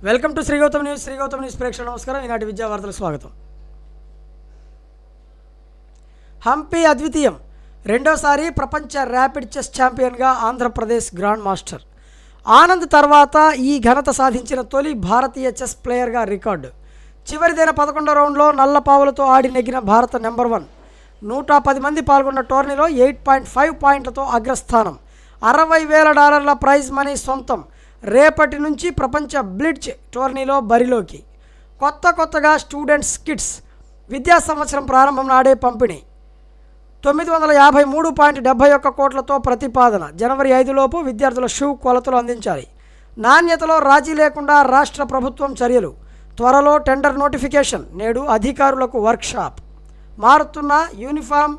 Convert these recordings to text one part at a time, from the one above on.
Welcome to Shri Gautam news ప్రేక్షకులకు నమస్కారం. ఈనాటి విద్యా వార్తలకు స్వాగతం. హంపి అద్వితీయం, రెండోసారి ప్రపంచ ర్యాపిడ్ చెస్ ఛాంపియన్గా ఆంధ్రప్రదేశ్ గ్రాండ్ మాస్టర్ ఆనంద్ తర్వాత ఈ ఘనత సాధించిన తొలి భారతీయ చెస్ ప్లేయర్గా రికార్డు. చివరిదైన 11వ రౌండ్లో నల్లపావులతో ఆడి నెగ్గిన భారత నెంబర్ 1. 110 మంది పాల్గొన్న టోర్నీలో 8.5 పాయింట్లతో అగ్రస్థానం. $60,000 ప్రైజ్ మనీ సొంతం. రేపటి నుంచి ప్రపంచ బ్లిట్జ్ టోర్నీలో బరిలోకి. కొత్తగా స్టూడెంట్స్ కిట్స్ విద్యా సంవత్సరం ప్రారంభం నాడే పంపిణీ. 953.71 కోట్లతో ప్రతిపాదన. జనవరి 5 లోపు విద్యార్థుల షూ కొలతలు అందించాలి. నాణ్యతలో రాజీ లేకుండా రాష్ట్ర ప్రభుత్వం చర్యలు. త్వరలో టెండర్ నోటిఫికేషన్. నేడు అధికారులకు వర్క్షాప్. మారుతున్న యూనిఫామ్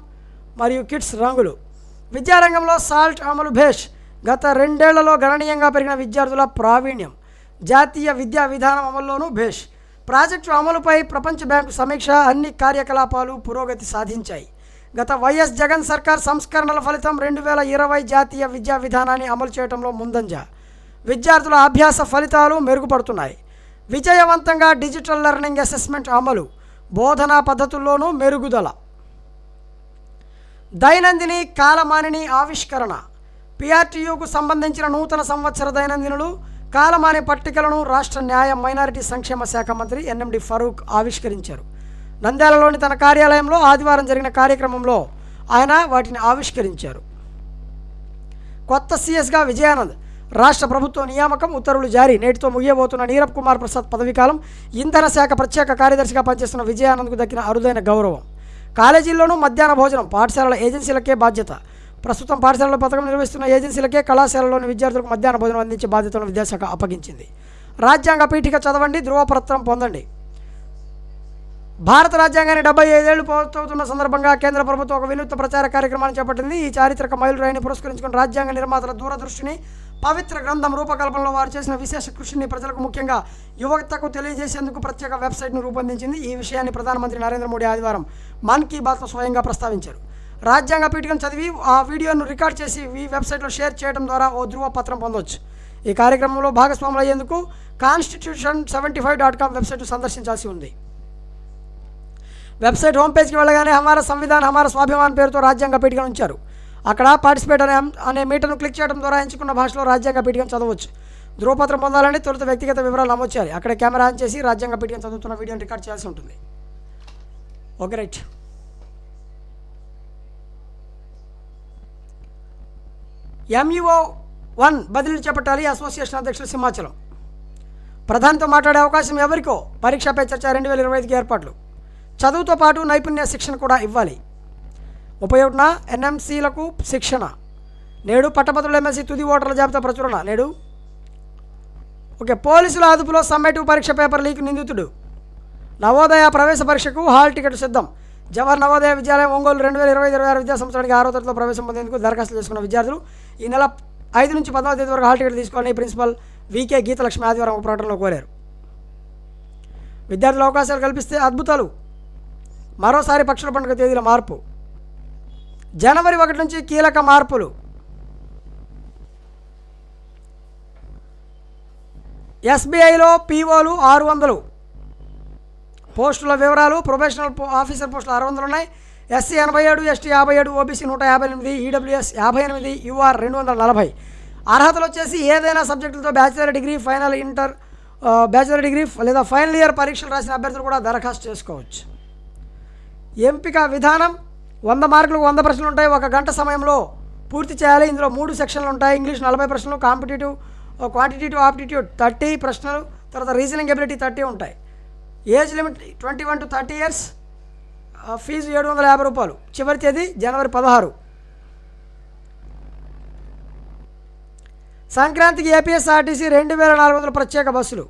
మరియు కిట్స్ రంగులు. విద్యారంగంలో సాల్ట్ అమలు భేష్. గత 2 ఏళ్లలో గణనీయంగా పెరిగిన విద్యార్థుల ప్రావీణ్యం. జాతీయ విద్యా విధానం అమల్లోనూ భేష్. ప్రాజెక్టు అమలుపై ప్రపంచ బ్యాంకు సమీక్ష. అన్ని కార్యకలాపాలు పురోగతి సాధించాయి. గత వైఎస్ జగన్ సర్కార్ సంస్కరణల ఫలితం 2020 జాతీయ విద్యా విధానాన్ని అమలు చేయడంలో ముందంజ. విద్యార్థుల అభ్యాస ఫలితాలు మెరుగుపడుతున్నాయి. విజయవంతంగా డిజిటల్ లెర్నింగ్ అసెస్మెంట్ అమలు. బోధనా పద్ధతుల్లోనూ మెరుగుదల. దైనందిని కాలమానిని ఆవిష్కరణ. పిఆర్టీయూకు సంబంధించిన నూతన సంవత్సర దైనందినులు కాలమాని పట్టికలను రాష్ట్ర న్యాయ మైనారిటీ సంక్షేమ శాఖ మంత్రి ఎన్ఎండి ఫరూక్ ఆవిష్కరించారు. నంద్యాలలోని తన కార్యాలయంలో ఆదివారం జరిగిన కార్యక్రమంలో ఆయన వాటిని ఆవిష్కరించారు. కొత్త సీఎస్గా విజయానంద్. రాష్ట్ర ప్రభుత్వ నియామకం, ఉత్తర్వులు జారీ. నేటితో ముగియబోతున్న నీరబ్ కుమార్ ప్రసాద్ పదవీకాలం. ఇంధన శాఖ ప్రత్యేక కార్యదర్శిగా పనిచేస్తున్న విజయానంద్కు దక్కిన అరుదైన గౌరవం. కాలేజీల్లోనూ మధ్యాహ్న భోజనం. పాఠశాలల ఏజెన్సీలకే బాధ్యత. ప్రస్తుతం పాఠశాలలో పథకం నిర్వహిస్తున్న ఏజెన్సీలకే కళాశాలలోని విద్యార్థులకు మధ్యాహ్న భోజనం అందించే బాధ్యతలను విద్యాశాఖ అప్పగించింది. రాజ్యాంగ పీఠిక చదవండి, ధృవపత్రం పొందండి. భారత రాజ్యాంగాన్ని 75 ఏళ్లు పూర్తవుతున్న సందర్భంగా కేంద్ర ప్రభుత్వం ఒక వినూత్న ప్రచార కార్యక్రమాన్ని చేపట్టింది. ఈ చారిత్రక మైలురాయిని పురస్కరించుకుని రాజ్యాంగ నిర్మాతల దూరదృష్టిని, పవిత్ర గ్రంథం రూపకల్పనలో వారు చేసిన విశేష కృషిని ప్రజలకు, ముఖ్యంగా యువతకు తెలియజేసేందుకు ప్రత్యేక వెబ్సైట్ను రూపొందించింది. ఈ విషయాన్ని ప్రధానమంత్రి నరేంద్ర మోడీ ఆదివారం మన్ కీ బాత్లో స్వయంగా ప్రస్తావించారు. రాజ్యాంగ పీఠికను చదివి ఆ వీడియోను రికార్డ్ చేసి ఈ వెబ్సైట్లో షేర్ చేయడం ద్వారా ఓ ధృవపత్రం పొందవచ్చు. ఈ కార్యక్రమంలో భాగస్వాములు అయ్యేందుకు constitution75.com వెబ్సైట్ సందర్శించాల్సి ఉంది. వెబ్సైట్ హోమ్ పేజ్కి వెళ్ళగానే హమారా సంవిధాన్ హమారా స్వాభిమాన్ పేరుతో రాజ్యాంగ పీఠికను ఉంచారు. అక్కడ పార్టిసిపేట్ అనే మీటర్ను క్లిక్ చేయడం ద్వారా ఎంచుకున్న భాషలో రాజ్యాంగ పీఠికను చదవచ్చు. ధృవపత్రం పొందాలని తొలుత వ్యక్తిగత వివరాలు నమోదు చేయాలి. అక్కడ కెమెరా ఆన్ చేసి రాజ్యాంగ పీఠికను చదువుతున్న వీడియోని రికార్డ్ చేయాల్సి ఉంటుంది. Okay, right. MUO-1 బదిలీ చేపట్టాలి. అసోసియేషన్ అధ్యక్షులు సింహాచలం. ప్రధానితో మాట్లాడే అవకాశం ఎవరికో. పరీక్షపై చర్చ 2025కి ఏర్పాట్లు. చదువుతో పాటు నైపుణ్య శిక్షణ కూడా ఇవ్వాలి. 31న NMCలకు శిక్షణ. నేడు పట్టభద్రుల ఎమ్మెల్సీ తుది ఓటర్ల జాబితా ప్రచురణ. నేడు పోలీసుల అదుపులో సమ్మేటివ్ పరీక్ష పేపర్ లీక్ నిందితుడు. నవోదయ ప్రవేశ పరీక్షకు హాల్ టికెట్ సిద్ధం. జవహర్ నవోదయ విద్యాలయం ఒంగోలు 2025-26 విద్యా సంవత్సరానికి 6వ తరగతిలో ప్రవేశం పొందేందుకు దరఖాస్తు చేసుకున్న విద్యార్థులు ఈ నెల 5 నుంచి 10వ తేదీ వరకు హాల్ టికెట్ తీసుకోవాలని ప్రిన్సిపల్ వికే గీతలక్ష్మి ఆదివారం ఒక ప్రకటనలో కోరారు. విద్యార్థుల అవకాశాలు కల్పిస్తే అద్భుతాలు. మరోసారి పక్షుల పండుగ తేదీల మార్పు. జనవరి 1 నుంచి కీలక మార్పులు. SBIలో POలు 600. పోస్టుల వివరాలు. ప్రొఫెషనల్ ఆఫీసర్ పోస్టులు 600 ఉన్నాయి. SC 87, ST 57, OBC 158, EWS 58, UR 240. అర్హతలు వచ్చేసి ఏదైనా సబ్జెక్టులతో బ్యాచిలర్ డిగ్రీ, బ్యాచిలర్ డిగ్రీ లేదా ఫైనల్ ఇయర్ పరీక్షలు రాసిన అభ్యర్థులు కూడా దరఖాస్తు చేసుకోవచ్చు. ఎంపిక విధానం. 100 మార్కులకు 100 ప్రశ్నలు ఉంటాయి. 1 గంట సమయంలో పూర్తి చేయాలి. ఇందులో 3 సెక్షన్లు ఉంటాయి. ఇంగ్లీష్ 40 ప్రశ్నలు, క్వాంటిటేటివ్ ఆప్టిట్యూడ్ 30 ప్రశ్నలు, తర్వాత రీజనింగ్ ఎబిలిటీ 30 ఉంటాయి. Age limit 21 to 30 years. Fee $750. చివరి తేదీ జనవరి 16. సంక్రాంతికి APSRTC 2400 ప్రత్యేక బస్సులు.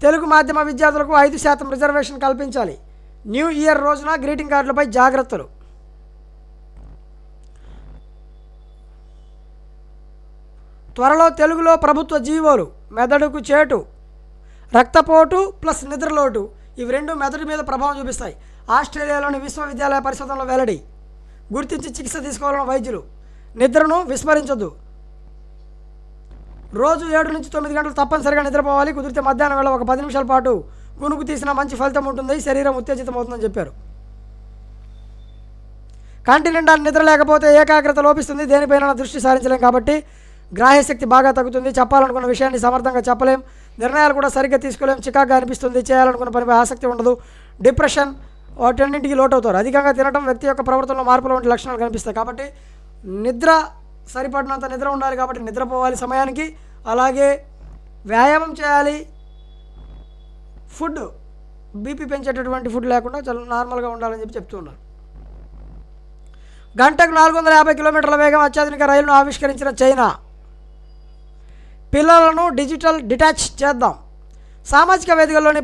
తెలుగు మాధ్యమ విద్యార్థులకు 5% రిజర్వేషన్ కల్పించాలి. న్యూ ఇయర్ రోజున గ్రీటింగ్ కార్డులపై జాగ్రత్తలు. త్వరలో తెలుగులో ప్రభుత్వ జీవోలు. మెదడుకు చేటు. రక్తపోటు ప్లస్ నిద్రలోటు, ఇవి 2 మెదడు మీద ప్రభావం చూపిస్తాయి. ఆస్ట్రేలియాలోని విశ్వవిద్యాలయ పరిశోధనలో వెల్లడి. గుర్తించి చికిత్స తీసుకోవాలన్న వైద్యులు. నిద్రను విస్మరించొద్దు. రోజు 7 నుంచి 9 గంటలు తప్పనిసరిగా నిద్రపోవాలి. కుదిరితే మధ్యాహ్నం వేళ ఒక 10 నిమిషాల పాటు గునుగు తీసినా మంచి ఫలితం ఉంటుంది. శరీరం ఉత్తేజితమవుతుందని చెప్పారు. కంటి నిండా నిద్ర లేకపోతే ఏకాగ్రత లోపిస్తుంది. దేనిపైన దృష్టి సారించలేం కాబట్టి గ్రాహ్యశక్తి బాగా తగ్గుతుంది. చెప్పాలనుకున్న విషయాన్ని సమర్థంగా చెప్పలేం. నిర్ణయాలు కూడా సరిగ్గా తీసుకోలేం. చికాగ్గా అనిపిస్తుంది. చేయాలనుకున్న పనిపై ఆసక్తి ఉండదు. డిప్రెషన్ వాటన్నింటికి లోటవుతారు. అధికంగా తినడం వ్యక్తి యొక్క ప్రవర్తనలో మార్పుల వంటి లక్షణాలు కనిపిస్తాయి. కాబట్టి నిద్ర సరిపడినంత నిద్ర ఉండాలి. కాబట్టి నిద్రపోవాలి సమయానికి. అలాగే వ్యాయామం చేయాలి. ఫుడ్ బీపీ పెంచేటటువంటి ఫుడ్ లేకుండా చాలా నార్మల్గా ఉండాలని చెప్పి చెప్తున్నారు. గంటకు 450 కిలోమీటర్ల వేగం అత్యాధునిక రైలును ఆవిష్కరించిన చైనా. పిల్లలను డిజిటల్ డిటాచ్ చేద్దాం. సామాజిక వేదికల్లోని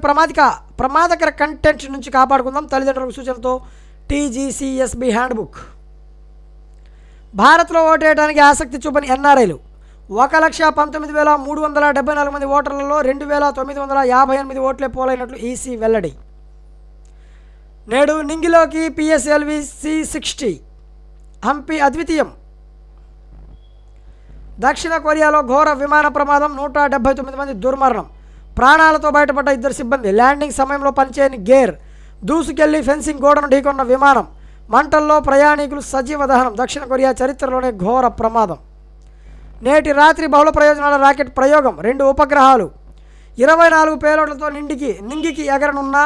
ప్రమాదకర కంటెంట్ నుంచి కాపాడుకుందాం. తల్లిదండ్రులకు సూచనతో టీజీసీఎస్బీ హ్యాండ్బుక్. భారత్లో ఓటేయడానికి ఆసక్తి చూపని ఎన్ఆర్ఐలు 1,19,374 మంది ఓటర్లలో 2,958 ఓట్లే పోలైనట్లు ఈసీ వెల్లడి. నేడు నింగిలోకి పిఎస్ఎల్వి C60 హంపి అద్వితీయం. దక్షిణ కొరియాలో ఘోర విమాన ప్రమాదం. 179 మంది దుర్మరణం. ప్రాణాలతో బయటపడ్డ 2 సిబ్బంది. ల్యాండింగ్ సమయంలో పనిచేయని గేర్. దూసుకెళ్లి ఫెన్సింగ్ గోడను ఢీకొన్న విమానం. మంటల్లో ప్రయాణికులు సజీవ దహనం. దక్షిణ కొరియా చరిత్రలోనే ఘోర ప్రమాదం. నేటి రాత్రి బహుళ ప్రయోజనాల రాకెట్ ప్రయోగం. 2 ఉపగ్రహాలు 24 పేలోడ్లతో నింగికి ఎగరనున్న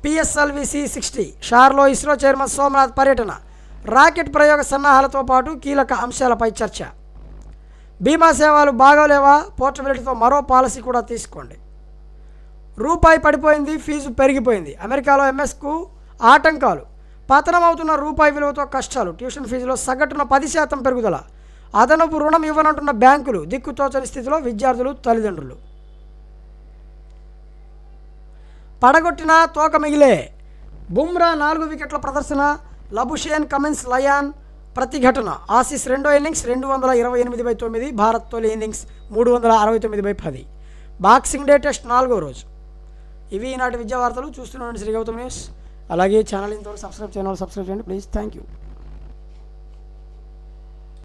పిఎస్ఎల్వి C60. షార్లో ఇస్రో చైర్మన్ సోమనాథ్ పర్యటన. రాకెట్ ప్రయోగ సన్నాహాలతో పాటు కీలక అంశాలపై చర్చ. బీమా సేవలు బాగోలేవా? పోర్టబిలిటీతో మరో పాలసీ కూడా తీసుకోండి. రూపాయి పడిపోయింది. ఫీజు పెరిగిపోయింది. అమెరికాలో ఎంఎస్కు ఆటంకాలు. పతనమవుతున్న రూపాయి విలువతో కష్టాలు. ట్యూషన్ ఫీజులో సగటున 10% పెరుగుదల. అదనపు రుణం ఇవ్వనంటున్న బ్యాంకులు. దిక్కుతోచని స్థితిలో విద్యార్థులు, తల్లిదండ్రులు. పడగొట్టిన తోక మిగిలే. బుమ్రా 4 వికెట్ల ప్రదర్శన. లబుషేన్, కమిన్స్, లయాన్ ప్రతిఘటన. ఆసీస్ రెండో ఇన్నింగ్స్ 228/9. భారత్ తొలి ఇన్నింగ్స్ 369/10. బాక్సింగ్ డే టెస్ట్ 4వ రోజు. ఇవి ఈనాటి విద్యా వార్తలు. చూస్తున్నాను శ్రీ గౌతమ్ న్యూస్. అలాగే ఛానల్ ఇంతవరకు సబ్స్క్రైబ్ చేయండి ప్లీజ్. Thank you.